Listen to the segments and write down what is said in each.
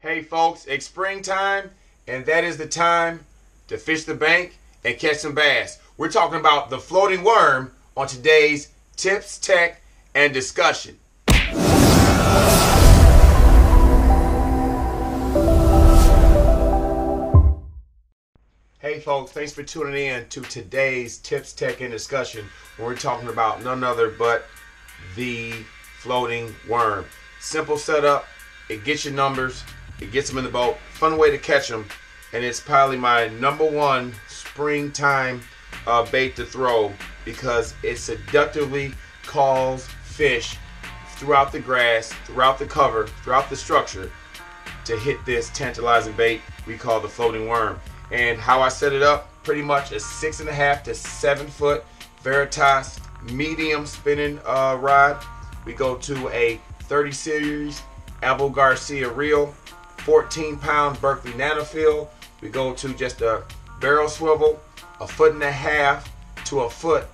Hey folks, it's springtime, and that is the time to fish the bank and catch some bass. We're talking about the floating worm on today's Tips, Tech, and Discussion. Hey folks, thanks for tuning in to today's Tips, Tech, and Discussion, where we're talking about none other but the floating worm. Simple setup, it gets your numbers, it gets them in the boat, fun way to catch them, and it's probably my #1 springtime bait to throw because it seductively calls fish throughout the grass, throughout the cover, throughout the structure to hit this tantalizing bait we call the floating worm. And how I set it up, pretty much a 6.5 to 7 foot Veritas medium spinning rod. We go to a 30 series Abel Garcia reel, 14-pound Berkeley Nanofill. We go to just a barrel swivel, 1.5 to a foot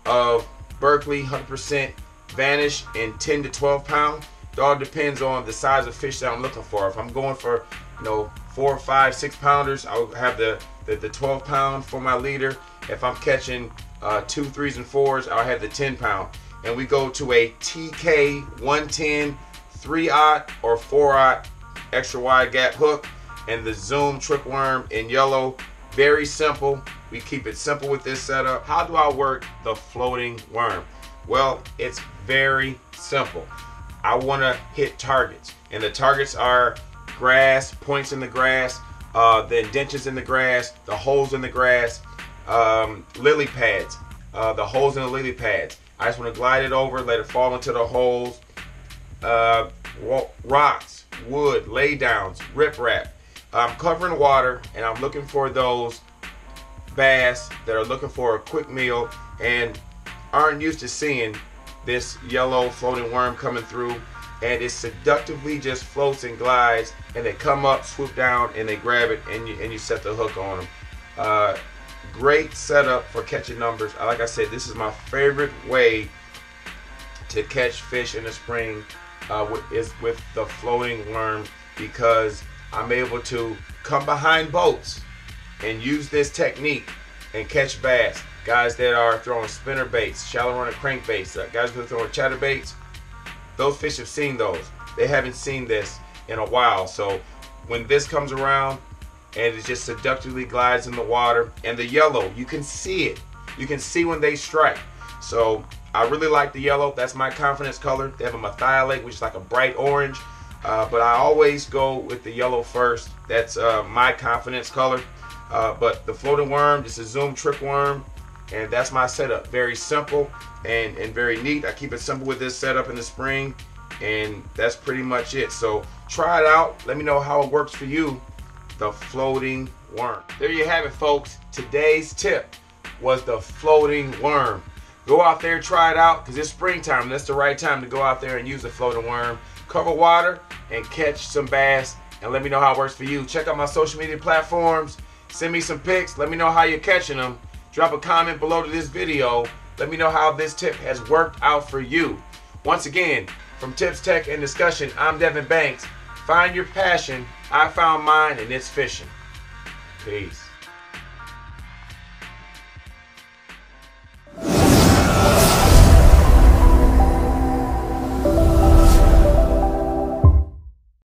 of Berkeley 100% Vanish in 10 to 12 pound. It all depends on the size of fish that I'm looking for. If I'm going for 4, 5, 6 pounders, I'll have the 12 pound for my leader. If I'm catching 2, 3s, and 4s, I'll have the 10 pound. And we go to a TK 110 3/0 or 4/0 extra wide gap hook and the Zoom trick worm in yellow. Very simple. We keep it simple with this setup. How do I work the floating worm? Well, it's very simple. I want to hit targets, and the targets are grass, points in the grass, the indentions in the grass, the holes in the grass, lily pads, the holes in the lily pads. I just want to glide it over, let it fall into the holes, rocks, wood, lay downs, riprap. I'm covering water, and I'm looking for those bass that are looking for a quick meal and aren't used to seeing this yellow floating worm coming through, and it seductively just floats and glides, and they come up, swoop down, and they grab it, and you set the hook on them. Great setup for catching numbers. Like I said, this is my favorite way to catch fish in the spring, is with the floating worm, because I'm able to come behind boats and use this technique and catch bass. Guys that are throwing spinner baits, shallow runner crankbaits, guys that are throwing chatter baits, those fish have seen those. They haven't seen this in a while. So when this comes around and it just seductively glides in the water, and the yellow, you can see it. You can see when they strike. So I really like the yellow. That's my confidence color. They have a methylate, which is like a bright orange. But I always go with the yellow first. That's my confidence color. But the floating worm, just a Zoom trick worm, and that's my setup. Very simple and very neat. I keep it simple with this setup in the spring, and that's pretty much it. So try it out. Let me know how it works for you, the floating worm. There you have it, folks. Today's tip was the floating worm. Go out there, try it out, because it's springtime. That's the right time to go out there and use the floating worm. Cover water and catch some bass, and let me know how it works for you. Check out my social media platforms. Send me some pics. Let me know how you're catching them. Drop a comment below to this video. Let me know how this tip has worked out for you. Once again, from Tips, Tech, and Discussion, I'm Devon Banks. Find your passion. I found mine, and it's fishing. Peace.